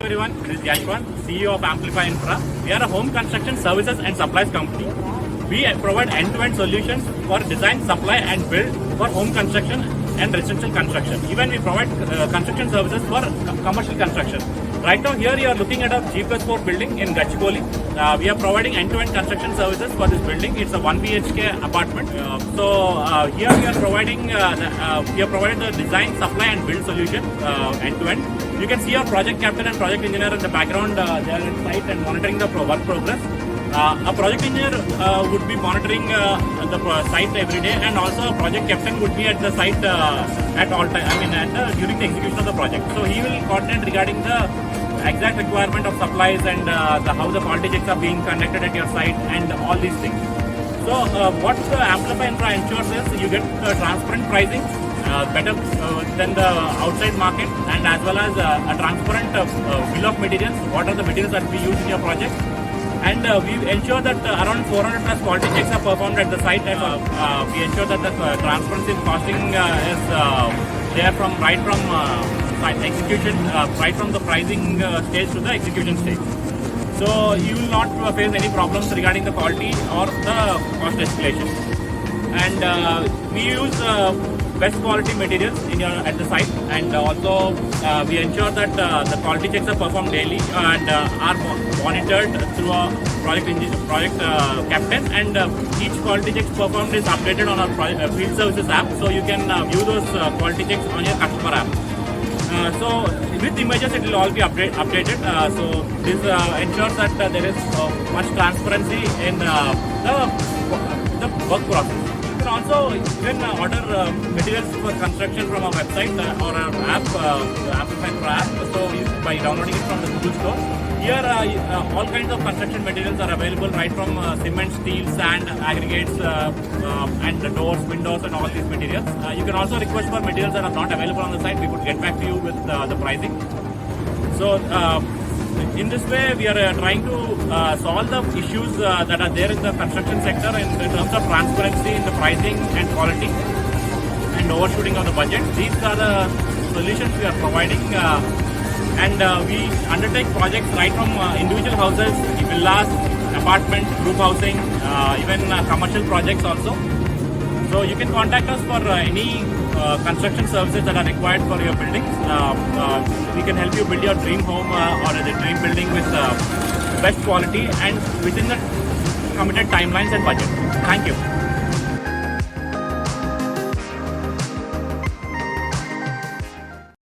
Everyone, this is Yashwan, CEO of Amplify Infra. We are a home construction services and supplies company. We provide end-to-end solutions for design, supply and build for home construction and residential construction. Even we provide construction services for commercial construction. Right now here you are looking at a G+4 building in Gachibowli. We are providing end-to-end construction services for this building. It's a 1 BHK apartment. Here we are providing the design, supply and build solution end-to-end. You can see our project captain and project engineer in the background. They are at site and monitoring the work progress. A project engineer would be monitoring the site every day, and also a project captain would be at the site at all time. During the execution of the project. So he will coordinate regarding the exact requirement of supplies and how the quality checks are being conducted at your site and all these things. So what the Amplify Infra ensures is you get transparent pricing, better than the outside market, and as well as a transparent bill of materials. What are the materials that we use in your project? And we ensure that around 400 plus quality checks are performed at the site, and we ensure that the transparency in costing is there right from execution, right from the pricing stage to the execution stage. So you will not face any problems regarding the quality or the cost escalation. And we use best quality materials at the site, and also we ensure that the quality checks are performed daily and are monitored through a project captain, and each quality checks performed is updated on our field services app, so you can view those quality checks on your customer app. So with images it will all be updated. So this ensures that there is much transparency in the work process. You can also even order materials for construction from our website or our app, the Amplify Infra app. So by downloading it from the Google Store. Here all kinds of construction materials are available, right from cement, steel, sand, aggregates, and doors, windows and all these materials. You can also request for materials that are not available on the site. We could get back to you with the pricing. So in this way we are trying to solve the issues that are there in the construction sector in terms of transparency in the pricing and quality and overshooting of the budget. These are the solutions we are providing. And we undertake projects right from individual houses, villas, apartments, group housing, even commercial projects also. So you can contact us for any construction services that are required for your buildings. We can help you build your dream home or a dream building with best quality and within the committed timelines and budget. Thank you.